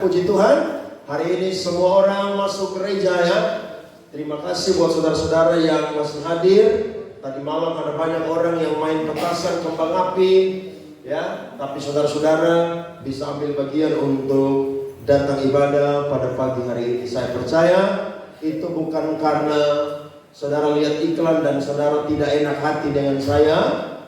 Puji Tuhan, hari ini semua orang masuk gereja ya. Terima kasih buat saudara-saudara yang masih hadir. Tadi malam ada banyak orang yang main petasan kembang api ya. Tapi saudara-saudara bisa ambil bagian untuk datang ibadah pada pagi hari ini. Saya percaya itu bukan karena saudara lihat iklan dan saudara tidak enak hati dengan saya,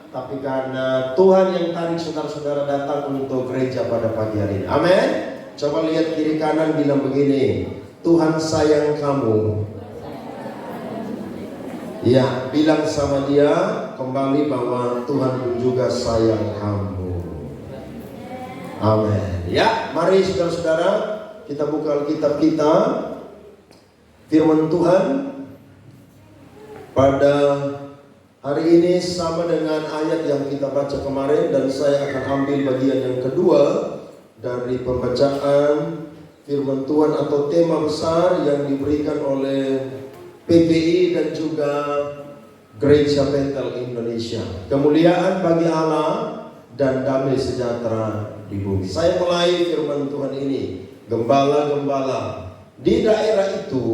tapi karena Tuhan yang tarik saudara-saudara datang untuk gereja pada pagi hari ini. Amin. Coba lihat kiri kanan, bilang begini, Tuhan sayang kamu. Ya, bilang sama dia kembali bahwa Tuhan pun juga sayang kamu. Amin. Ya, mari saudara-saudara kita buka Alkitab kita. Firman Tuhan pada hari ini sama dengan ayat yang kita baca kemarin, dan saya akan ambil bagian yang kedua dari pembacaan firman Tuhan atau tema besar yang diberikan oleh PPI dan juga Gereja Bethel Indonesia. Kemuliaan bagi Allah dan damai sejahtera di bumi. Saya mulai firman Tuhan ini. Gembala-gembala. Di daerah itu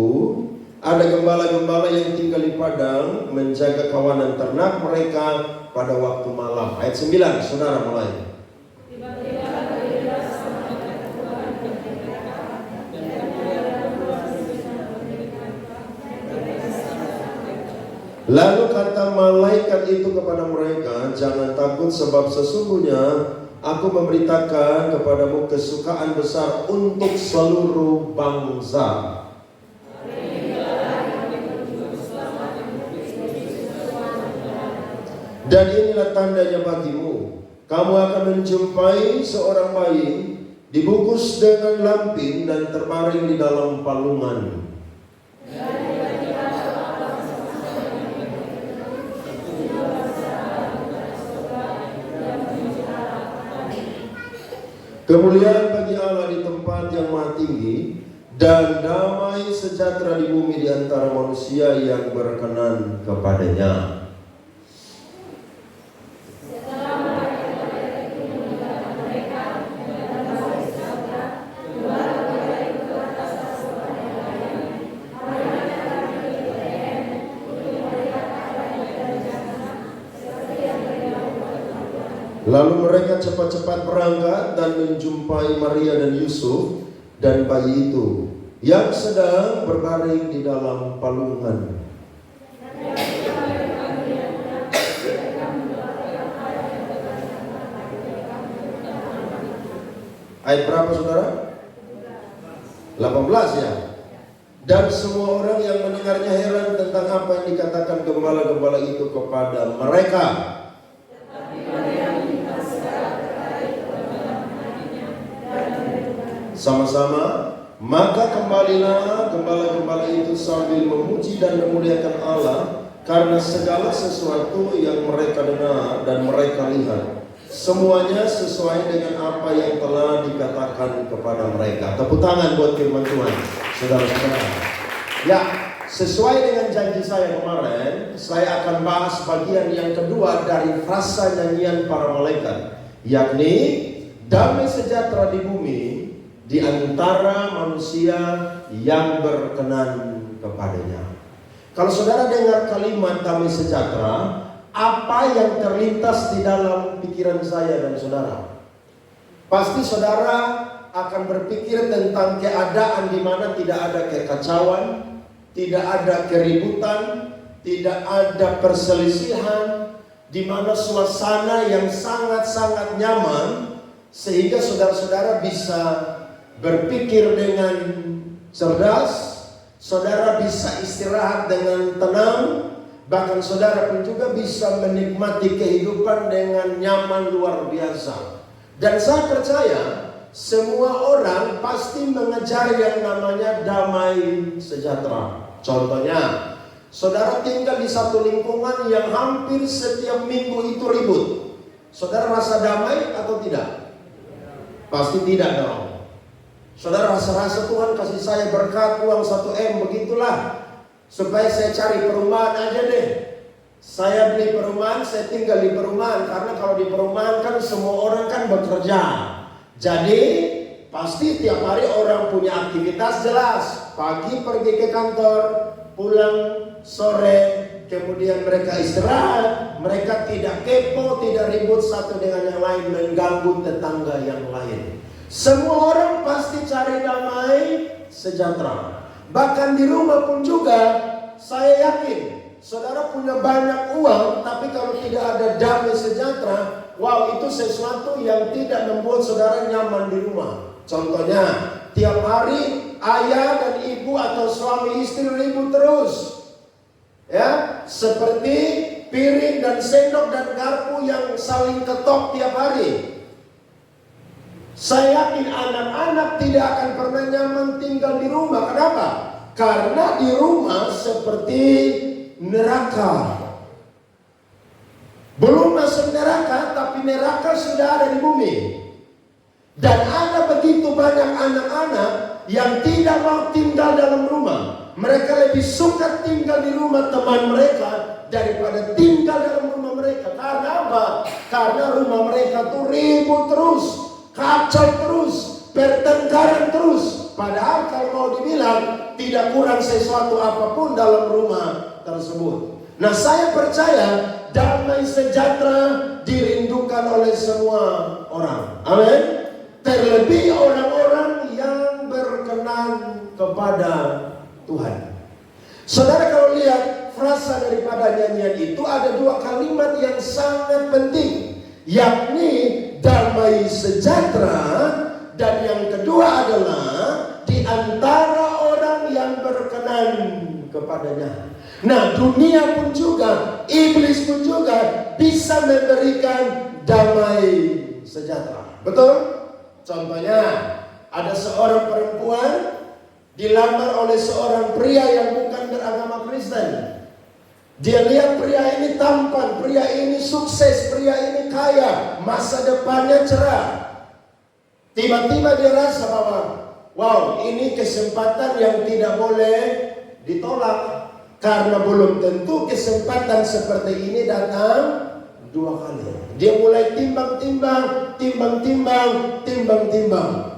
ada gembala-gembala yang tinggal di padang menjaga kawanan ternak mereka pada waktu malam. Ayat 9, saudara mulai. Lalu kata malaikat itu kepada mereka, jangan takut sebab sesungguhnya aku memberitakan kepadamu kesukaan besar untuk seluruh bangsa. Dan inilah tandanya bagimu, kamu akan menjumpai seorang bayi dibungkus dengan lampin dan terbaring di dalam palungan. Kemuliaan bagi Allah di tempat yang maha tinggi, dan damai sejahtera di bumi di antara manusia yang berkenan kepadanya. Lalu mereka cepat-cepat berangkat dan menjumpai Maria dan Yusuf dan bayi itu yang sedang berbaring di dalam palungan. Ayat berapa saudara? 18 ya. Dan semua orang yang mendengarnya heran tentang apa yang dikatakan gembala-gembala itu kepada mereka. Sama-sama, maka kembalilah gembala-gembala itu sambil memuji dan memuliakan Allah karena segala sesuatu yang mereka dengar dan mereka lihat, semuanya sesuai dengan apa yang telah dikatakan kepada mereka. Tepuk tangan buat firman Tuhan, saudara-saudara. Ya, sesuai dengan janji saya kemarin, saya akan bahas bagian yang kedua dari frasa nyanyian para malaikat, yakni damai sejahtera di bumi di antara manusia yang berkenan kepadanya. Kalau saudara dengar kalimat damai sejahtera, apa yang terlintas di dalam pikiran saya dan saudara? Pasti saudara akan berpikir tentang keadaan di mana tidak ada kekacauan, tidak ada keributan, tidak ada perselisihan, di mana suasana yang sangat-sangat nyaman sehingga saudara-saudara bisa berpikir dengan cerdas, saudara bisa istirahat dengan tenang, bahkan saudara pun juga bisa menikmati kehidupan dengan nyaman luar biasa. Dan saya percaya semua orang pasti mengejar yang namanya damai sejahtera. Contohnya, saudara tinggal di satu lingkungan yang hampir setiap minggu itu ribut. Saudara rasa damai atau tidak? Pasti tidak dong. Saudara rasa-rasa Tuhan kasih saya berkat uang 1M, begitulah, supaya saya cari perumahan aja deh. Saya beli perumahan, saya tinggal di perumahan. Karena kalau di perumahan kan semua orang kan bekerja. Jadi pasti tiap hari orang punya aktivitas jelas. Pagi pergi ke kantor, pulang sore, kemudian mereka istirahat. Mereka tidak kepo, tidak ribut satu dengan yang lain, mengganggu tetangga yang lain. Semua orang pasti cari damai sejahtera. Bahkan di rumah pun juga, saya yakin saudara punya banyak uang, tapi kalau tidak ada damai sejahtera, wow, itu sesuatu yang tidak membuat saudara nyaman di rumah. Contohnya, tiap hari ayah dan ibu atau suami istri ribut terus. Ya, seperti piring dan sendok dan garpu yang saling ketok tiap hari. Saya yakin anak-anak tidak akan pernah nyaman tinggal di rumah. Kenapa? Karena di rumah seperti neraka. Belum masuk neraka, tapi neraka sudah ada di bumi. Dan ada begitu banyak anak-anak yang tidak mau tinggal dalam rumah. Mereka lebih suka tinggal di rumah teman mereka daripada tinggal dalam rumah mereka. Karena apa? Karena rumah mereka tuh ribut terus, kacau terus, pertengkaran terus. Padahal kalau mau dibilang tidak kurang sesuatu apapun dalam rumah tersebut. Nah, saya percaya damai sejahtera dirindukan oleh semua orang. Amin. Terlebih orang-orang yang berkenan kepada Tuhan. Saudara, kalau lihat frasa daripada nyanyian itu, ada dua kalimat yang sangat penting, yakni damai sejahtera, dan yang kedua adalah di antara orang yang berkenan kepadanya. Nah, dunia pun juga, iblis pun juga bisa memberikan damai sejahtera. Betul? Contohnya, ada seorang perempuan dilamar oleh seorang pria yang bukan beragama Kristen. Dia lihat pria ini tampan, pria ini sukses, pria ini kaya, masa depannya cerah. Tiba-tiba dia rasa bahwa, wow, ini kesempatan yang tidak boleh ditolak. Karena belum tentu kesempatan seperti ini datang dua kali. Dia mulai timbang-timbang.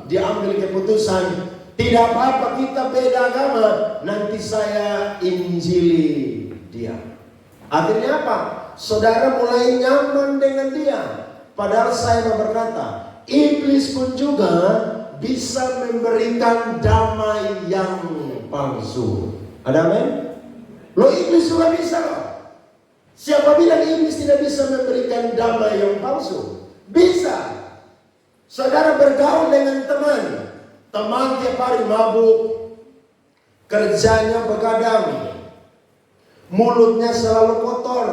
Dia ambil keputusan, tidak apa-apa kita beda agama, nanti saya injili dia. Akhirnya apa? Saudara mulai nyaman dengan dia. Padahal saya mau berkata, iblis pun juga bisa memberikan damai yang palsu. Ada amin? Loh, iblis juga bisa loh. Siapa bilang iblis tidak bisa memberikan damai yang palsu? Bisa. Saudara bergaul dengan teman tiap hari mabuk, kerjanya begadang, mulutnya selalu kotor.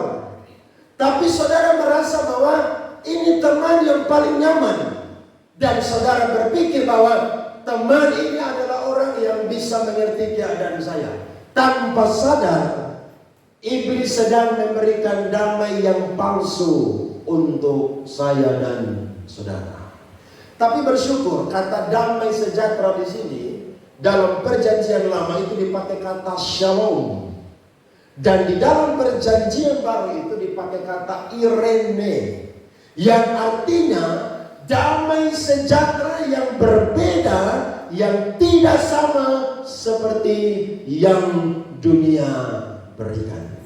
Tapi saudara merasa bahwa ini teman yang paling nyaman. Dan saudara berpikir bahwa teman ini adalah orang yang bisa mengerti keadaan saya. Tanpa sadar, iblis sedang memberikan damai yang palsu untuk saya dan saudara. Tapi bersyukur, kata damai sejahtera di sini dalam perjanjian lama itu dipakai kata shalom, dan di dalam perjanjian baru itu dipakai kata irene, yang artinya damai sejahtera yang berbeda, yang tidak sama seperti yang dunia berikan.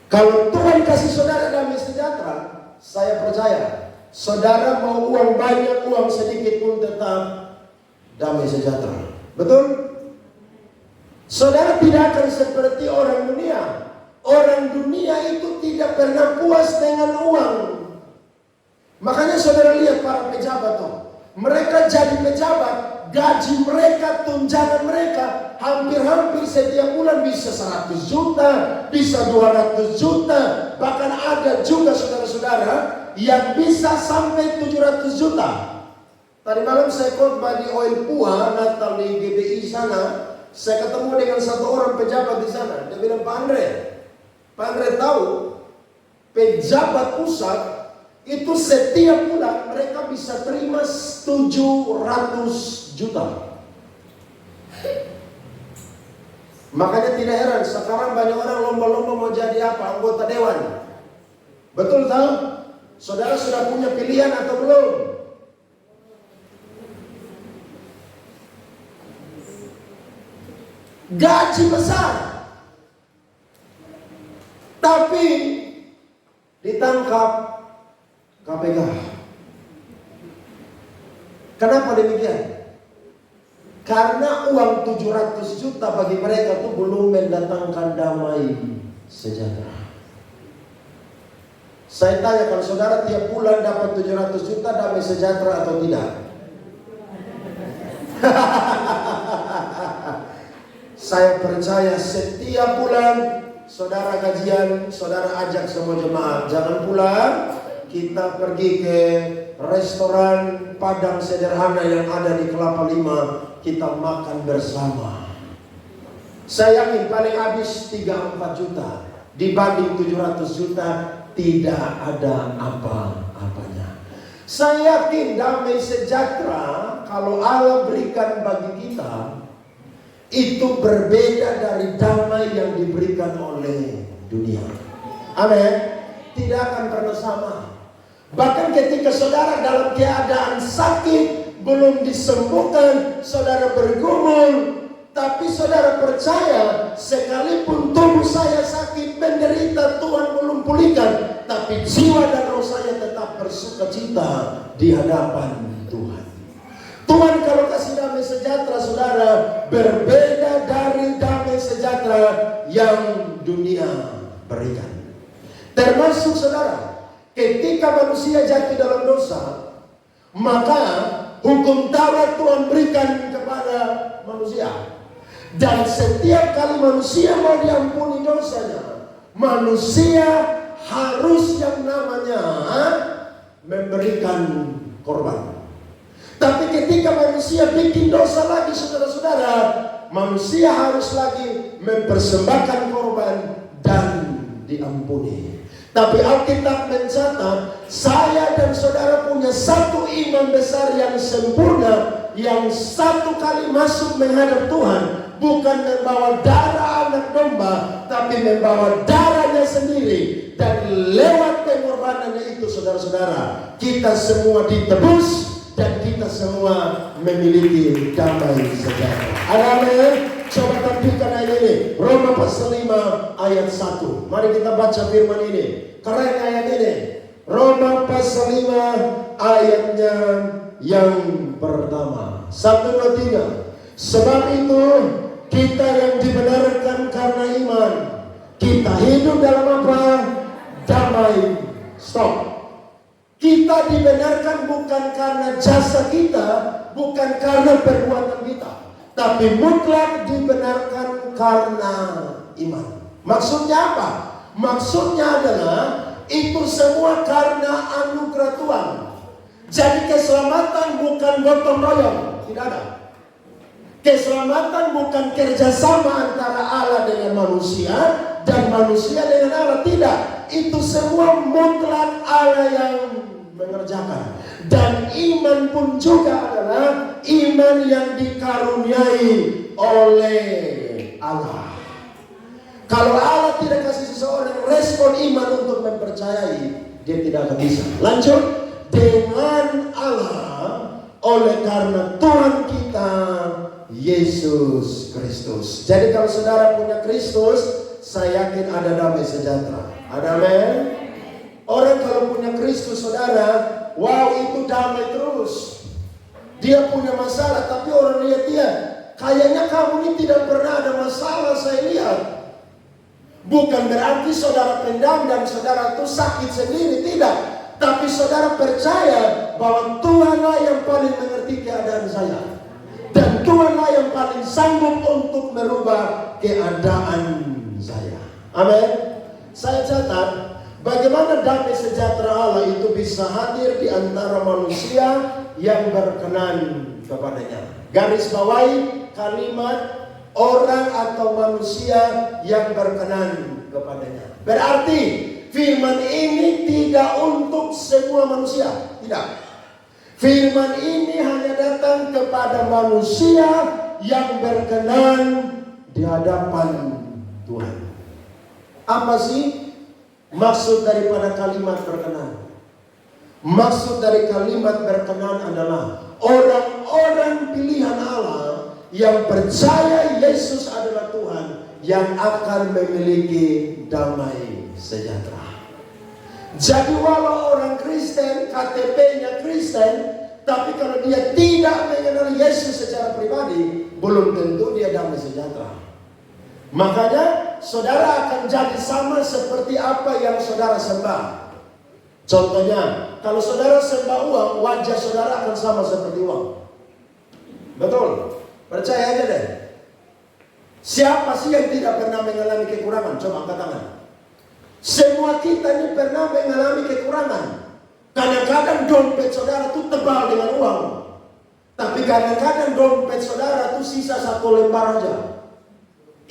Kalau Tuhan kasih saudara damai sejahtera, saya percaya saudara mau uang banyak, uang sedikit pun tetap damai sejahtera. Betul? Saudara tidak akan seperti orang dunia. Orang dunia itu tidak pernah puas dengan uang. Makanya saudara lihat para pejabat tuh. Mereka jadi pejabat, gaji mereka, tunjangan mereka hampir-hampir setiap bulan bisa 100 juta, bisa 200 juta. Bahkan ada juga saudara-saudara yang bisa sampai 700 juta. Tadi malam saya khotbah di Oil Pua, Natal di GBI sana. Saya ketemu dengan satu orang pejabat di sana. Dia bilang, Pak Andre tahu pejabat pusat itu setiap bulan mereka bisa terima 700 juta. Makanya tidak heran sekarang banyak orang lomba-lomba mau jadi apa? Anggota dewan. Betul tahu? Saudara sudah punya pilihan atau belum? gaji besar, tapi ditangkap KPK. Kenapa demikian? Karena uang 700 juta bagi mereka itu belum mendatangkan damai sejahtera. Saya tanya, kalau saudara tiap bulan dapat 700 juta damai sejahtera atau tidak? Saya percaya setiap bulan saudara gajian, saudara ajak semua jemaat, jangan pulang, kita pergi ke restoran Padang sederhana yang ada di Kelapa Lima, kita makan bersama. Saya yakin paling habis 3-4 juta dibanding 700 juta, tidak ada apa-apanya. Saya yakin damai sejahtera kalau Allah berikan bagi kita itu berbeda dari damai yang diberikan oleh dunia. Amin. Tidak akan pernah sama. Bahkan ketika saudara dalam keadaan sakit, belum disembuhkan, saudara bergumul, tapi saudara percaya, sekalipun tubuh saya sakit, menderita, Tuhan belum pulihkan, tapi jiwa dan roh saya tetap bersukacita di hadapan Tuhan. Tuhan kalau kasih damai sejahtera, saudara, berbeda dari damai sejahtera yang dunia berikan. Termasuk saudara, ketika manusia jatuh dalam dosa, maka hukum Taurat Tuhan berikan kepada manusia. Dan setiap kali manusia mau diampuni dosanya, manusia harus yang namanya memberikan korban. Tapi ketika manusia bikin dosa lagi, saudara-saudara, manusia harus lagi mempersembahkan korban dan diampuni. Tapi Alkitab mencatat, saya dan saudara punya satu iman besar yang sempurna, yang satu kali masuk menghadap Tuhan, bukan membawa darah anak domba, tapi membawa darahnya sendiri. Dan lewat pengorbanannya itu, saudara-saudara, kita semua ditebus dan kita semua memiliki damai sejahtera. Amin. Coba tampilkan ayat ini, Roma pasal 5 ayat 1. Mari kita baca firman ini. Keren ayat ini. Roma pasal 5 ayatnya yang pertama. 1, 2, 3. Sebab itu kita yang dibenarkan karena iman, kita hidup dalam apa? Damai. Stop. Kita dibenarkan bukan karena jasa kita, bukan karena perbuatan kita, tapi mutlak dibenarkan karena iman. Maksudnya apa? Maksudnya adalah itu semua karena anugerah Tuhan. Jadi keselamatan bukan gotong royong, tidak ada. Keselamatan bukan kerjasama antara Allah dengan manusia dan manusia dengan Allah, tidak. Itu semua mutlak Allah yang mengerjakan. Dan iman pun juga adalah iman yang dikaruniai oleh Allah. Kalau Allah tidak kasih seseorang respon iman untuk mempercayai, dia tidak akan bisa. Lanjut, dengan Allah, oleh karena Tuhan kita Yesus Kristus. Jadi kalau saudara punya Kristus, saya yakin ada damai sejahtera. Ada amin? Orang kalau punya Kristus, saudara, wow, itu damai terus. Dia punya masalah, tapi orang lihat dia, kayaknya kamu ini tidak pernah ada masalah, saya lihat. Bukan berarti saudara pendam dan saudara itu sakit sendiri, tidak. Tapi saudara percaya bahwa Tuhanlah yang paling mengerti keadaan saya. Dan Tuhanlah yang paling sanggup untuk merubah keadaan saya. Amin. Saya catat, bagaimana damai sejahtera Allah itu bisa hadir di antara manusia yang berkenan kepadanya. Garis bawahi kalimat orang atau manusia yang berkenan kepadanya. Berarti firman ini tidak untuk semua manusia, tidak. Firman ini hanya datang kepada manusia yang berkenan di hadapan Tuhan. Apa sih maksud daripada kalimat berkenan? Maksud dari kalimat berkenan adalah orang-orang pilihan Allah yang percaya Yesus adalah Tuhan yang akan memiliki damai sejahtera. Jadi walau orang Kristen, KTP-nya Kristen, tapi kalau dia tidak mengenal Yesus secara pribadi, belum tentu dia damai sejahtera. Makanya saudara akan jadi sama seperti apa yang saudara sembah. Contohnya, kalau saudara sembah uang, wajah saudara akan sama seperti uang. Betul? Percaya aja deh. Siapa sih yang tidak pernah mengalami kekurangan? Coba angkat tangan. Semua kita ini pernah mengalami kekurangan. Kadang-kadang dompet saudara itu tebal dengan uang. Tapi kadang-kadang dompet saudara itu sisa 1 lembar aja.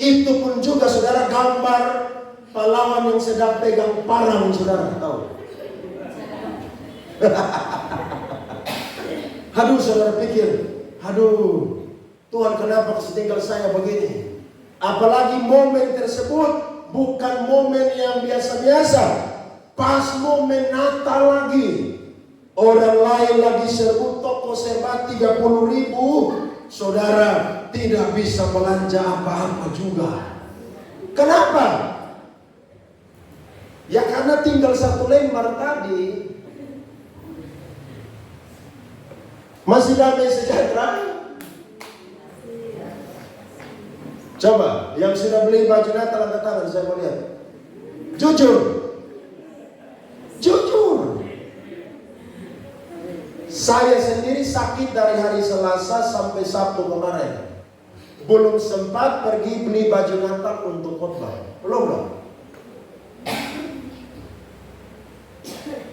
Itu pun juga saudara gambar pahlawan yang sedang pegang parang saudara. Tahu? Aduh, saudara pikir, aduh, Tuhan kenapa kasih tinggal saya begini? Apalagi momen tersebut bukan momen yang biasa-biasa. Pas momen Natal lagi, orang lain lagi serbu toko serba 30.000, saudara tidak bisa belanja apa-apa juga. Kenapa? Ya karena tinggal 1 lembar tadi. Masih damai sejahtera? Coba, yang sudah beli baju Natal angkat tangan, saya mau lihat. Jujur. Jujur. Saya sendiri sakit dari hari Selasa sampai Sabtu kemarin. Belum sempat pergi beli baju Natal untuk khotbah. Belum.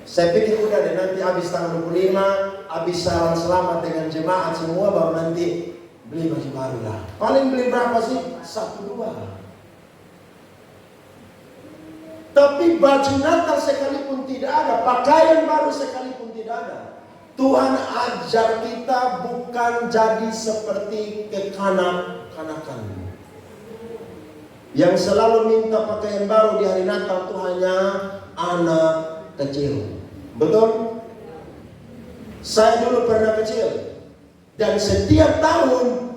Saya pikir udah deh, nanti habis tanggal 25, habis salam selamat dengan jemaat semua, baru nanti beli baju baru lah. Paling beli berapa sih? 1-2. Tapi baju Natal sekalipun tidak ada, pakaian baru sekalipun tidak ada. Tuhan ajar kita bukan jadi seperti kekanak-kanakan yang selalu minta pakaian baru di hari Natal itu hanya anak kecil. Betul? Saya dulu pernah kecil dan setiap tahun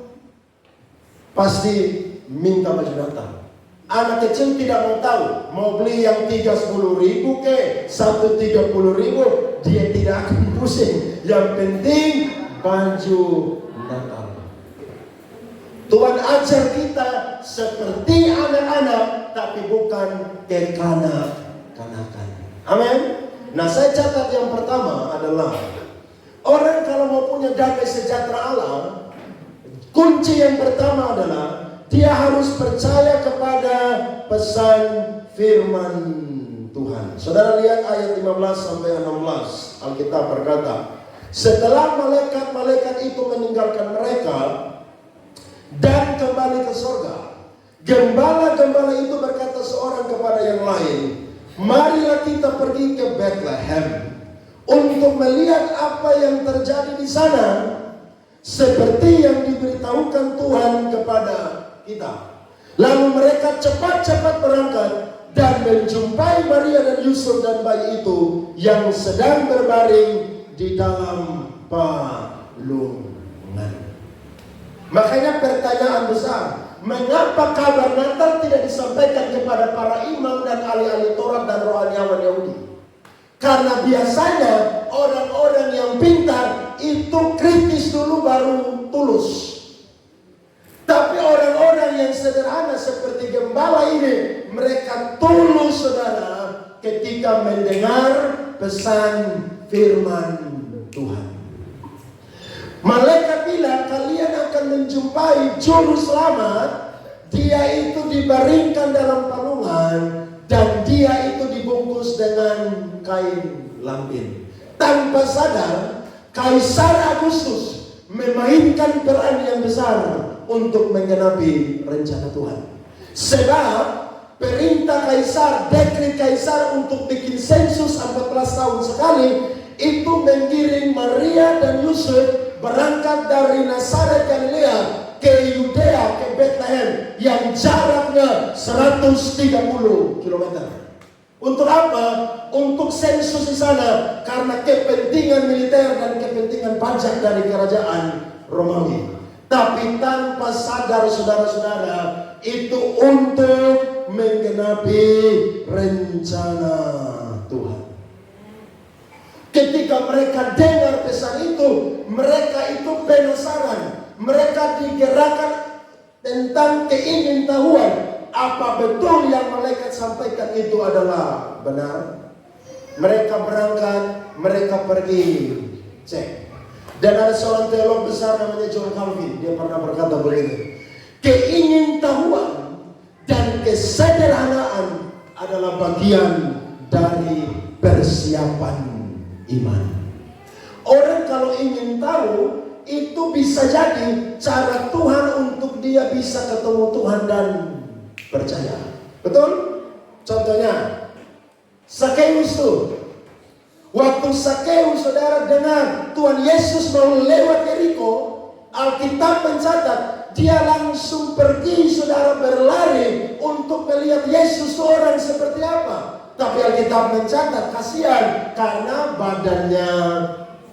pasti minta baju Natal. Anak kecil tidak mau tahu, mau beli yang 30.000 ke 130.000, dia tidak akan pusing. Yang penting baju Natal. Tuhan ajar kita seperti anak-anak, tapi bukan kekanak-kanakan. Amin. Nah, saya catat yang pertama adalah orang kalau mau punya damai sejahtera Allah, kunci yang pertama adalah dia harus percaya kepada pesan firman Tuhan. Saudara lihat ayat 15 sampai 16. Alkitab berkata, setelah malaikat-malaikat itu meninggalkan mereka dan kembali ke surga, gembala-gembala itu berkata seorang kepada yang lain, marilah kita pergi ke Bethlehem untuk melihat apa yang terjadi di sana, seperti yang diberitahukan Tuhan kepada kita. Lalu mereka cepat-cepat berangkat dan menjumpai Maria dan Yusuf dan bayi itu yang sedang berbaring di dalam palungan. Makanya pertanyaan besar, mengapa kabar Natal tidak disampaikan kepada para imam dan ahli-ahli Taurat dan rohaniawan Yahudi? Karena biasanya orang-orang yang pintar itu kritis dulu baru tulus. Tapi orang-orang yang sederhana seperti gembala ini, mereka tulus saudara ketika mendengar pesan firman Tuhan. Malaikat bilang kalian akan menjumpai juru selamat. Dia itu dibaringkan dalam palungan dan dia itu dibungkus dengan kain lampin. Tanpa sadar, Kaisar Agustus memainkan peran yang besar untuk menggenapi rencana Tuhan. Sebab perintah Kaisar, dekret Kaisar untuk bikin sensus 14 tahun sekali itu menggiring Maria dan Yusuf berangkat dari Nazaret Galilea ke Yudea, ke Bethlehem yang jaraknya 130 km. Untuk apa? Untuk sensus di sana karena kepentingan militer dan kepentingan pajak dari kerajaan Romawi. Tapi tanpa sadar saudara-saudara, itu untuk menggenapi rencana Tuhan. Ketika mereka dengar pesan itu, mereka itu penasaran. Mereka digerakkan tentang keingintahuan. Apa betul yang malaikat sampaikan itu adalah benar? Mereka berangkat, mereka pergi cek. Dan ada seorang teolog besar namanya John Calvin. Dia pernah berkata begini, keingintahuan dan kesederhanaan adalah bagian dari persiapan iman. Orang kalau ingin tahu, itu bisa jadi cara Tuhan untuk dia bisa ketemu Tuhan dan percaya. Betul? Contohnya Sakeus tuh. Waktu Sakeus saudara dengar Tuhan Yesus mau lewat Yeriko, Alkitab mencatat dia langsung pergi saudara berlari untuk melihat Yesus seorang seperti apa. Tapi Alkitab mencatat kasihan karena badannya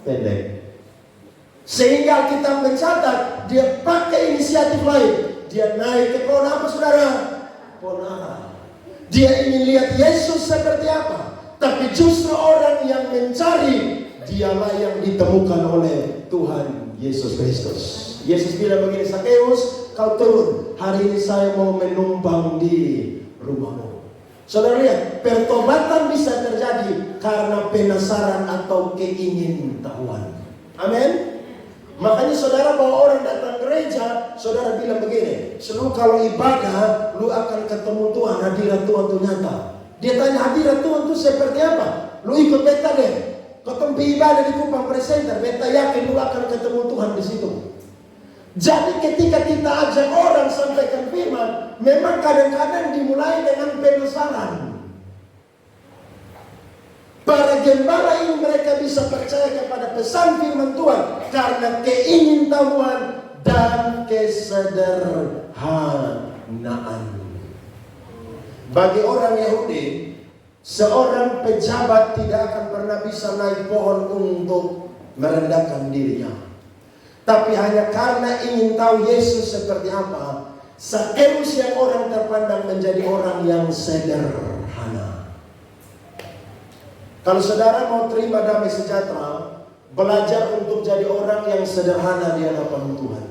pendek. Sehingga Alkitab mencatat dia pakai inisiatif lain. Dia naik ke pohon apa saudara? Pohon ara. Dia ingin lihat Yesus seperti apa. Tapi justru orang yang mencari, dialah yang ditemukan oleh Tuhan Yesus Kristus. Yesus bilang begini, Sakeus, kau turun. Hari ini saya mau menumpang di rumahmu. Saudara lihat, pertobatan bisa terjadi karena penasaran atau keingintahuan. Amin. Makanya saudara bawa orang datang gereja, saudara bilang begini, selalu kalau ibadah, lu akan ketemu Tuhan, hadirat Tuhan itu nyata. Dia tanya hadirat Tuhan itu seperti apa? Lu ikut beta deh, ketemu ibadah di Kupang Presenter, beta yakin lu akan ketemu Tuhan di situ. Jadi ketika kita ajak orang sampaikan firman, memang kadang-kadang dimulai dengan penasaran. Para gembala ini mereka bisa percaya kepada pesan firman Tuhan karena keingintahuan dan kesederhanaan. Bagi orang Yahudi, seorang pejabat tidak akan pernah bisa naik pohon untuk merendahkan dirinya. Tapi hanya karena ingin tahu Yesus seperti apa, Sakeus yang orang terpandang menjadi orang yang sederhana. Kalau saudara mau terima damai sejahtera, belajar untuk jadi orang yang sederhana di hadapan Tuhan.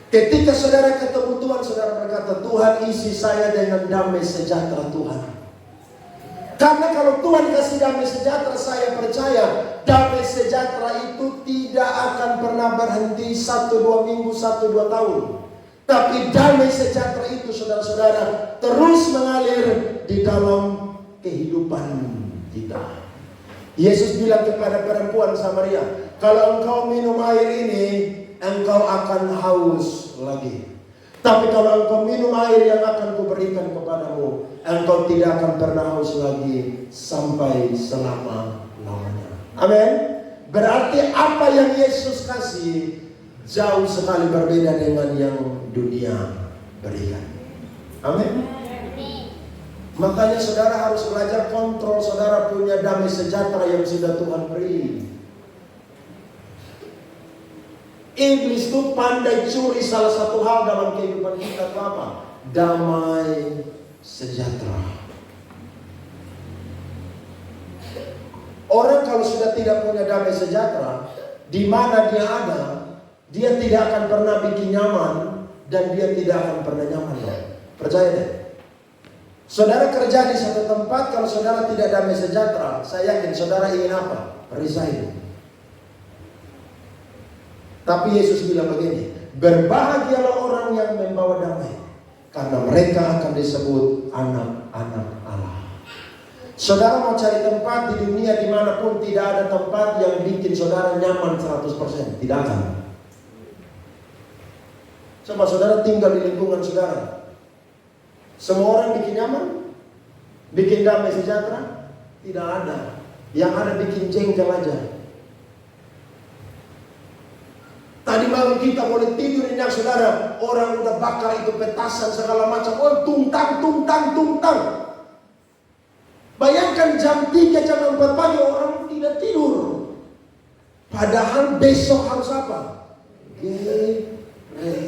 Ketika saudara ketemu Tuhan, saudara berkata, Tuhan isi saya dengan damai sejahtera Tuhan. Karena kalau Tuhan kasih damai sejahtera, saya percaya damai sejahtera itu tidak akan pernah berhenti 1-2 minggu, 1-2 tahun. Tapi damai sejahtera itu saudara-saudara terus mengalir di dalam kehidupan kita. Yesus bilang kepada perempuan Samaria, kalau engkau minum air ini, engkau akan haus lagi. Tapi kalau engkau minum air yang akan kuberikan kepadamu, engkau tidak akan pernah haus lagi sampai selama-lamanya. Amin. Berarti apa yang Yesus kasih jauh sekali berbeda dengan yang dunia berikan. Amin. Makanya saudara harus belajar kontrol saudara punya damai sejahtera yang sudah Tuhan beri. Iblis itu pandai curi salah satu hal dalam kehidupan kita, itu apa? Damai sejahtera. Orang kalau sudah tidak punya damai sejahtera, di mana dia ada, dia tidak akan pernah bikin nyaman dan dia tidak akan pernah nyaman. Percaya deh. Saudara kerja di satu tempat, kalau saudara tidak damai sejahtera, saya yakin saudara ingin apa? Resign. Tapi Yesus bilang begini, berbahagialah orang yang membawa damai, karena mereka akan disebut anak-anak Allah. Saudara mau cari tempat di dunia dimanapun, tidak ada tempat yang bikin saudara nyaman 100%. Tidak akan. Coba saudara tinggal di lingkungan saudara, semua orang bikin nyaman? Bikin damai sejahtera? Tidak ada. Yang ada bikin jengkel aja. Tadi malam kita boleh tidur nyenyak saudara, orang udah bakar itu petasan segala macam, oh tungtang. Bayangkan jam 3, jam 4 pagi orang tidak tidur. Padahal besok harus apa? gereja.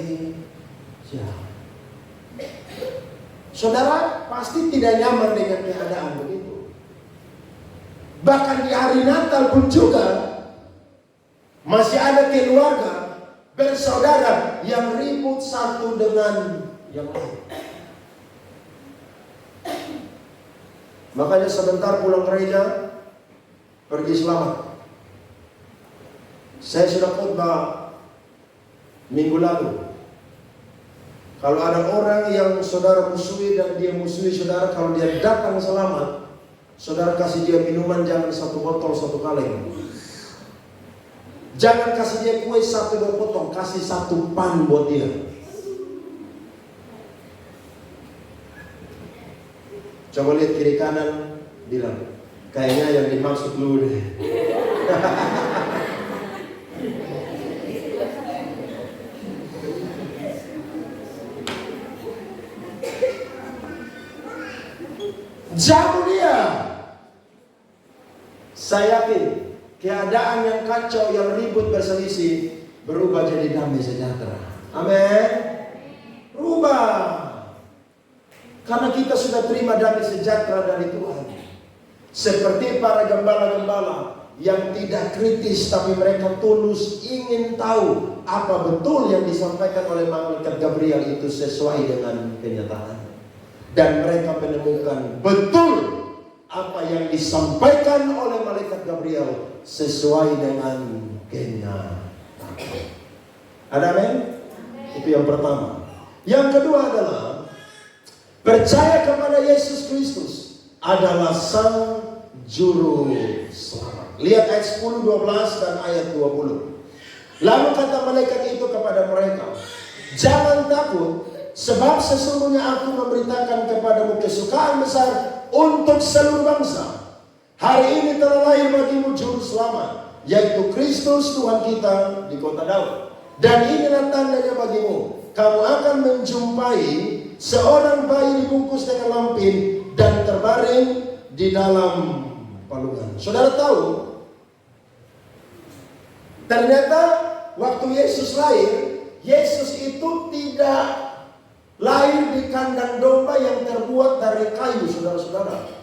Saudara pasti tidak nyaman dengan keadaan begitu. Bahkan di hari Natal pun juga masih ada keluarga bersaudara yang ribut satu dengan yang lain. Makanya sebentar pulang gereja, pergi selamat. Saya sudah khotbah minggu lalu. Kalau ada orang yang saudara musuhi dan dia musuhi saudara, kalau dia datang selamat, saudara kasih dia minuman, jangan 1 botol 1 kaleng. Jangan kasih dia kue 1-2 potong, kasih 1 pan buat dia. Coba lihat kiri kanan, bilang, kayaknya yang dimaksud lu deh. Jamu dia. Saya yakin keadaan yang kacau, yang ribut berselisih berubah jadi damai sejahtera. Amin. Rubah. Karena kita sudah terima damai sejahtera dari Tuhan. Seperti para gembala-gembala yang tidak kritis, tapi mereka tulus ingin tahu apa betul yang disampaikan oleh malaikat Gabriel itu sesuai dengan kenyataan. Dan mereka menemukan betul apa yang disampaikan oleh malaikat Gabriel sesuai dengan kenyataan. Ada amin? Itu yang pertama. Yang kedua adalah percaya kepada Yesus Kristus adalah Sang Juru Selamat. Lihat ayat 10, 12 dan ayat 20. Lalu kata malaikat itu kepada mereka, jangan takut, sebab sesungguhnya aku memberitakan kepadamu kesukaan besar untuk seluruh bangsa. Hari ini telah lahir bagimu Juru Selamat, yaitu Kristus Tuhan kita di kota Daud. Dan inilah tandanya bagimu, kamu akan menjumpai seorang bayi dibungkus dengan lampin dan terbaring di dalam palungan. Saudara tahu, ternyata waktu Yesus lahir, Yesus itu tidak lahir di kandang domba yang terbuat dari kayu, saudara-saudara.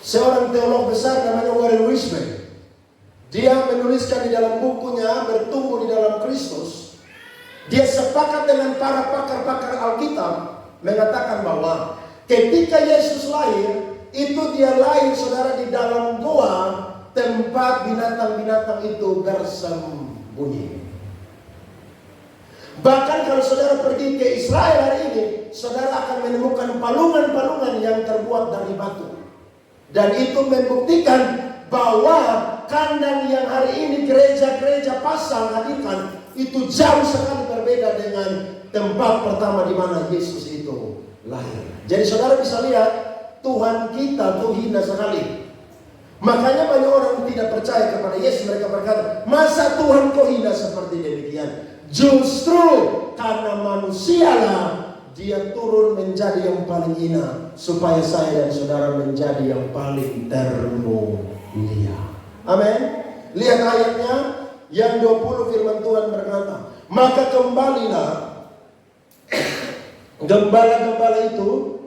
Seorang teolog besar namanya Warren Wiersbe, dia menuliskan di dalam bukunya Bertumbuh di Dalam Kristus. Dia sepakat dengan para pakar-pakar Alkitab mengatakan bahwa ketika Yesus lahir, itu dia lahir, saudara, di dalam goa tempat binatang-binatang itu bersembunyi. Bahkan kalau saudara pergi ke Israel hari ini, saudara akan menemukan palungan-palungan yang terbuat dari batu. Dan itu membuktikan bahwa kandang yang hari ini gereja-gereja pasang hadirkan itu jauh sekali berbeda dengan tempat pertama di mana Yesus itu lahir. Jadi saudara bisa lihat Tuhan kita tuh hina sekali. Makanya banyak orang tidak percaya kepada Yesus. Mereka berkata, masa Tuhan kok hina seperti demikian? Justru karena manusialah dia turun menjadi yang paling hina, supaya saya dan saudara menjadi yang paling termulia. Amin. Lihat ayatnya yang 20, firman Tuhan berkata, maka kembalilah gembala-gembala itu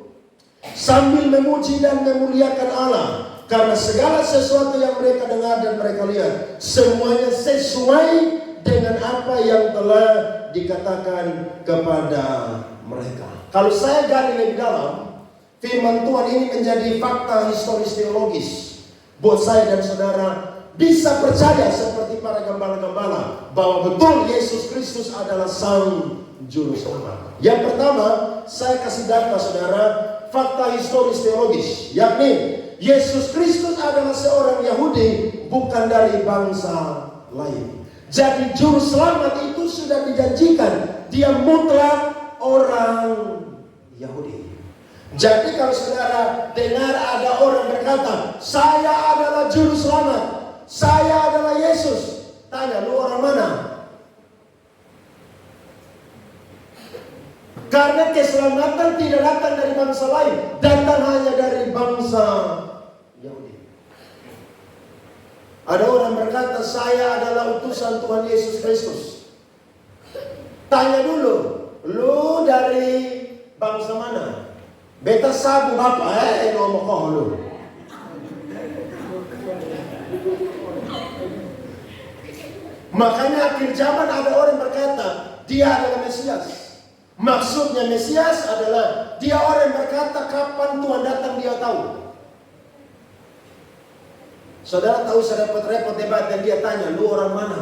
sambil memuji dan memuliakan Allah, karena segala sesuatu yang mereka dengar dan mereka lihat, semuanya sesuai dengan apa yang telah dikatakan kepada mereka. Kalau saya gali lebih dalam, firman Tuhan ini menjadi fakta historis teologis buat saya dan saudara bisa percaya seperti para gembala-gembala bahwa betul Yesus Kristus adalah Sang Juru Selamat. Yang pertama, saya kasih data saudara, fakta historis teologis, yakni Yesus Kristus adalah seorang Yahudi, bukan dari bangsa lain. Jadi Juru Selamat itu sudah dijanjikan, dia mutlak orang Yahudi. Jadi kalau saudara dengar ada orang berkata, saya adalah Juru Selamat, saya adalah Yesus, tanya, lu orang mana? Karena keselamatan tidak datang dari bangsa lain, datang hanya dari bangsa Yahudi. Ada Ada orang berkata, saya adalah utusan Tuhan Yesus Kristus. Tanya dulu, lu dari bangsa mana? Beta sabu apa? Ngomong kok lu. Makanya akhir zaman ada orang berkata, dia adalah Mesias. Maksudnya Mesias adalah dia orang yang berkata kapan Tuhan datang dia tahu. Saudara tahu saya repot-repot debat dan dia tanya, lu orang mana?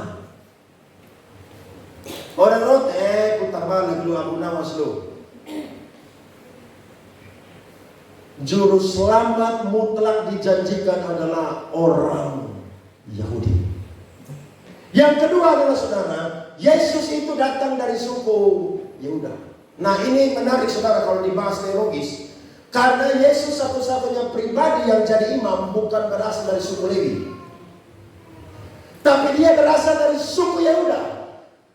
Orang Rot, putar balik lu, Abu Nawas lu. Juru selamat mutlak dijanjikan adalah orang Yahudi. Yang kedua adalah saudara, Yesus itu datang dari suku Yehuda. Nah ini menarik saudara kalau dibahas teologis. Karena Yesus satu-satunya pribadi yang jadi imam bukan berasal dari suku Lewi. Tapi dia berasal dari suku Yehuda.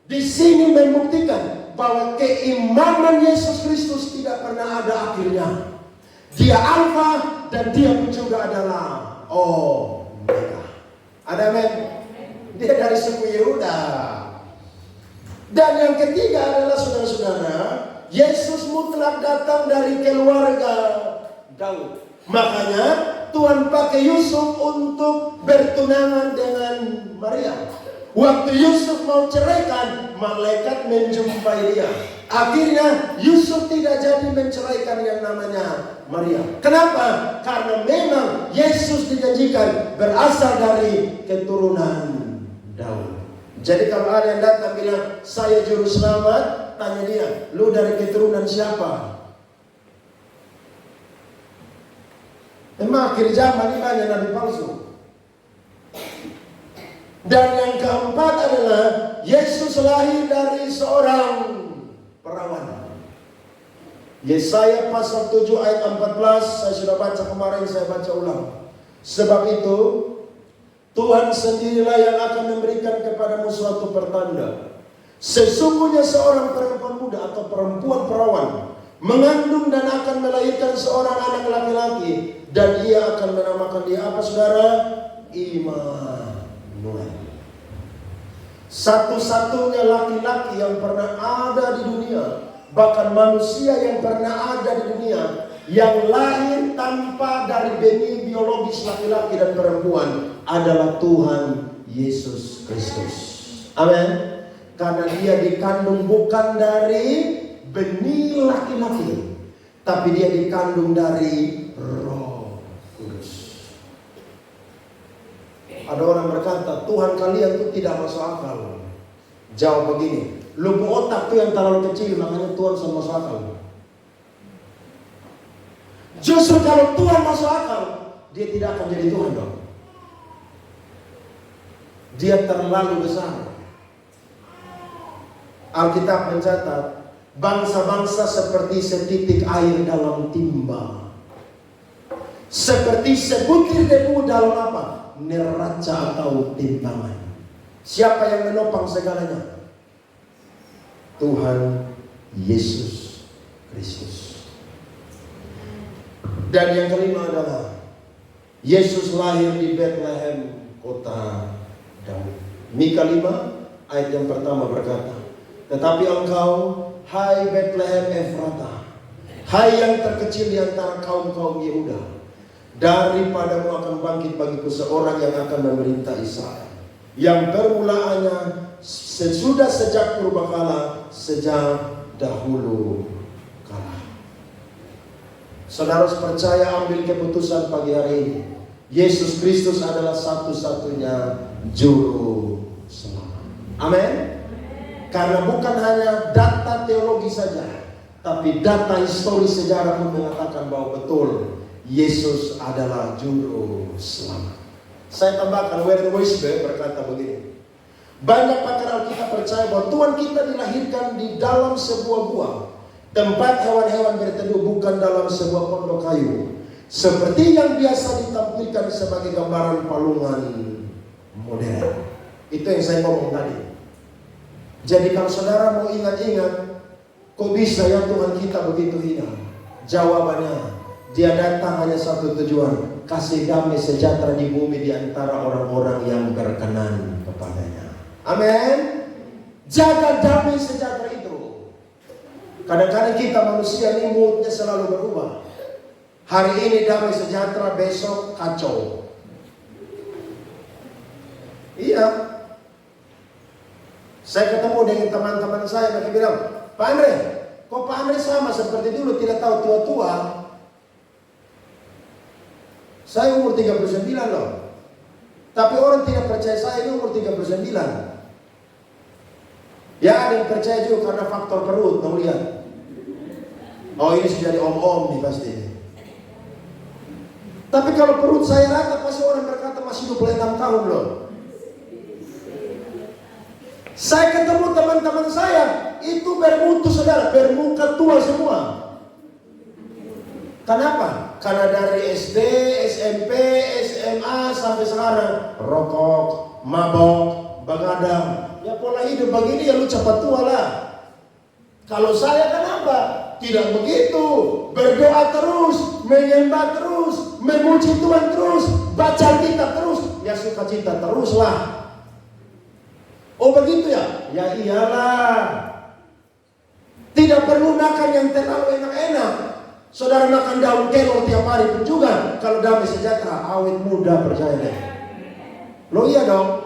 Di sini membuktikan bahwa keimaman Yesus Kristus tidak pernah ada akhirnya. Dia Alfa dan dia pun juga adalah Omega. Ada amin? Dia dari suku Yehuda. Dan yang ketiga adalah saudara-saudara, Yesus mutlak datang dari keluarga Daud. Makanya Tuhan pakai Yusuf untuk bertunangan dengan Maria. Waktu Yusuf mau ceraikan, malaikat menjumpai dia. Akhirnya Yusuf tidak jadi menceraikan yang namanya Maria. Kenapa? Karena memang Yesus dijanjikan berasal dari keturunan Daud. Jadi kalau ada yang datang bilang, saya juru selamat, tanya dia, lu dari keturunan siapa? Memang akhir zaman ini banyak nabi palsu. Dan yang keempat adalah Yesus lahir dari seorang perawan. Yesaya pasal 7 ayat 14, saya sudah baca kemarin, saya baca ulang. Sebab itu Tuhan sendirilah yang akan memberikan kepadamu suatu pertanda. Sesungguhnya seorang perempuan muda atau perempuan perawan mengandung dan akan melahirkan seorang anak laki-laki, dan ia akan menamakan dia apa saudara? Immanuel. Satu-satunya laki-laki yang pernah ada di dunia, bahkan manusia yang pernah ada di dunia, yang lahir tanpa dari benih biologis laki-laki dan perempuan adalah Tuhan Yesus Kristus. Amin. Karena dia dikandung bukan dari benih laki-laki, tapi dia dikandung dari Roh Kudus. Ada orang berkata, Tuhan kalian itu tidak masuk akal. Jawab begini, lubu otak tuh yang terlalu kecil, makanya Tuhan sama masuk akal. Justru kalau Tuhan masuk akal, dia tidak akan jadi Tuhan dong. Dia terlalu besar. Alkitab mencatat, bangsa-bangsa seperti setitik air dalam timba, seperti sebutir debu dalam apa? Neraca atau timbangan. Siapa yang menopang segalanya? Tuhan Yesus Kristus. Dan yang kelima adalah Yesus lahir di Bethlehem, kota Daud. Mika 5 ayat yang pertama berkata, tetapi engkau, hai Bethlehem Efrata, hai yang terkecil di antara kaum-kaum Yehuda, daripadamu akan bangkit bagiku seorang yang akan memerintah Israel, yang permulaannya sesudah sejak purbakala, sejak dahulu kala. Saudara percaya, ambil keputusan pagi hari ini. Yesus Kristus adalah satu-satunya juru selamat. Amin. Karena bukan hanya data teologi saja, tapi data historis sejarah pun mengatakan bahwa betul Yesus adalah juru selamat. Saya tambahkan, Werner Weisberg berkata begini, banyak pakar Alkitab percaya bahwa Tuhan kita dilahirkan di dalam sebuah gua, tempat hewan-hewan berteduh, bukan dalam sebuah pondok kayu, seperti yang biasa ditampilkan sebagai gambaran palungan modern. Itu yang saya ngomong tadi. Jadi kalau saudara mau ingat-ingat, kok bisa ya Tuhan kita begitu hina? Jawabannya, Dia datang hanya satu tujuan, kasih damai sejahtera di bumi di antara orang-orang yang berkenan kepadanya. Amin. Jaga damai sejahtera itu. Kadang-kadang kita manusia ini moodnya selalu berubah. Hari ini damai sejahtera, besok kacau. Iya. Saya ketemu dengan teman-teman saya, mereka bilang, Pak Andre, kok Pak Andre sama seperti dulu, tidak tahu tua-tua. Saya umur 39 loh. Tapi orang tidak percaya saya ini umur 39. Ya, ada yang percaya juga karena faktor perut, kamu lihat. Oh, ini sudah jadi om-om nih pasti. Tapi kalau perut saya rata, pasti orang berkata masih 26 tahun loh. Saya ketemu teman-teman saya, itu bermutu saudara, bermuka tua semua. Kenapa? Karena dari SD, SMP, SMA sampai sekarang rokok, mabok, begadang. Ya pola hidup begini ya lu cepat tua lah. Kalau saya kenapa? Tidak begitu. Berdoa terus, menyembah terus, memuji Tuhan terus, baca kitab terus. Ya sukacita terus lah. Oh begitu ya? Ya iyalah. Tidak perlu makan yang terlalu enak-enak. Saudara makan daun kelor tiap hari pun juga, kalau damai sejahtera, awet muda, percaya deh. Lo iya dong.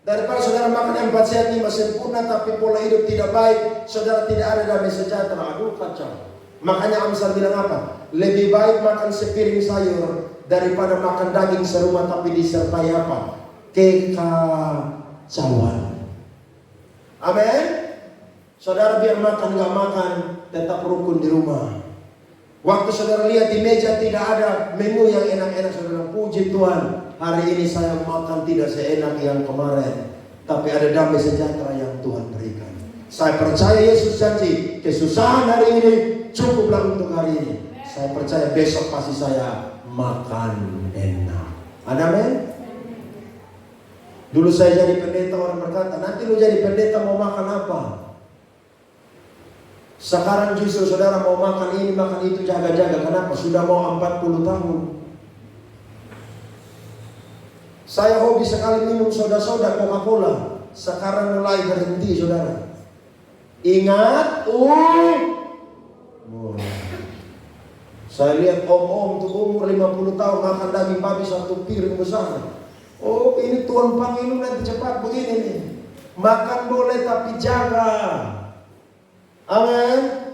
Daripada saudara makan yang 4 sehat 5 sempurna tapi pola hidup tidak baik, saudara tidak ada damai sejahtera. Aduh kacau. Makanya Amsal bilang apa? Lebih baik makan sepiring sayur daripada makan daging serumah tapi disertai apa? Kekacauan. Amin. Saudara biar makan gak makan, tetap rukun di rumah. Waktu saudara lihat di meja tidak ada menu yang enak-enak, saudara puji Tuhan, hari ini saya makan tidak seenak yang kemarin, tapi ada damai sejahtera yang Tuhan berikan. Saya percaya Yesus janji kesusahan hari ini cukuplah untuk hari ini. Saya percaya besok pasti saya makan enak. Amin. Dulu saya jadi pendeta, orang berkata, nanti lu jadi pendeta mau makan apa? Sekarang justru saudara mau makan ini, makan itu, jaga-jaga. Kenapa? Sudah mau 40 tahun. Saya hobi sekali minum soda-soda Coca-Cola. Sekarang mulai berhenti saudara. Ingat, saya lihat om-om tuh umur 50 tahun makan daging babi 1 piring besar. Oh ini Tuhan panggil lu nanti cepat begini nih. Makan boleh tapi jaga. Amin.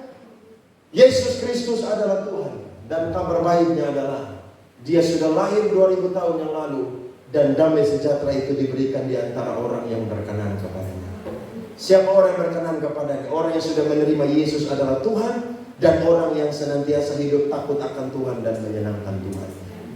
Yesus Kristus adalah Tuhan. Dan kabar baiknya adalah Dia sudah lahir 2000 tahun yang lalu. Dan damai sejahtera itu diberikan di antara orang yang berkenan kepadanya. Siapa orang yang berkenan kepadanya? Orang yang sudah menerima Yesus adalah Tuhan. Dan orang yang senantiasa hidup takut akan Tuhan dan menyenangkan Tuhan.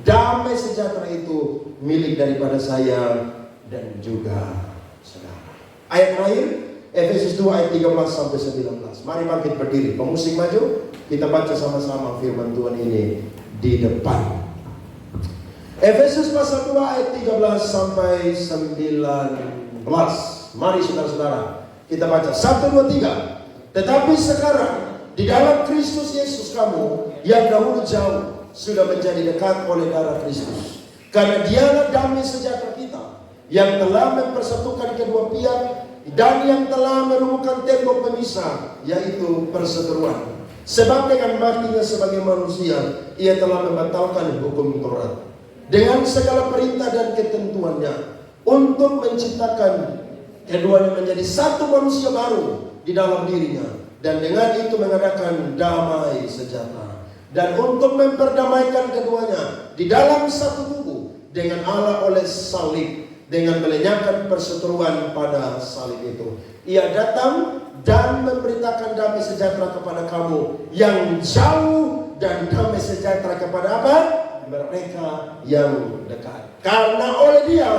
Damai sejahtera itu milik daripada saya dan juga saudara. Ayat terakhir Efesus 2 ayat 13 sampai 19. Mari bangkit berdiri. Pemusik maju. Kita baca sama-sama firman Tuhan ini di depan. Efesus pasal 2 ayat 13 sampai 19. Mari saudara-saudara. Kita baca 1, 2, 3. Tetapi sekarang di dalam Kristus Yesus kamu yang dahulu jauh sudah menjadi dekat oleh darah Kristus. Karena Dialah damai sejahtera kita yang telah mempersatukan kedua pihak dan yang telah merumbuhkan tembok pemisah, yaitu perseteruan. Sebab dengan matinya sebagai manusia, Ia telah membatalkan hukum Taurat dengan segala perintah dan ketentuannya untuk menciptakan keduanya menjadi satu manusia baru di dalam dirinya, dan dengan itu mengadakan damai sejahtera, dan untuk memperdamaikan keduanya di dalam satu tubuh dengan Allah oleh salib, dengan melenyapkan perseteruan pada salib itu. Ia datang dan memberitakan damai sejahtera kepada kamu yang jauh dan damai sejahtera kepada apa? Mereka yang dekat. Karena oleh Dia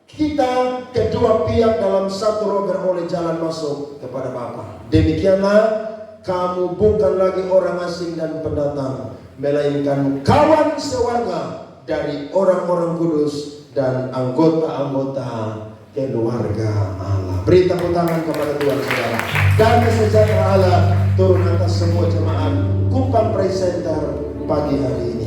kita kedua pihak dalam satu roh beroleh jalan masuk kepada Bapa. Demikianlah kamu bukan lagi orang asing dan pendatang, melainkan kawan sewarga dari orang-orang kudus dan anggota-anggota keluarga Allah. Beri tepuk tangan kepada Tuhan saudara. Damai sejahtera Allah turun atas semua jemaat Kupang Praise Center pagi hari ini.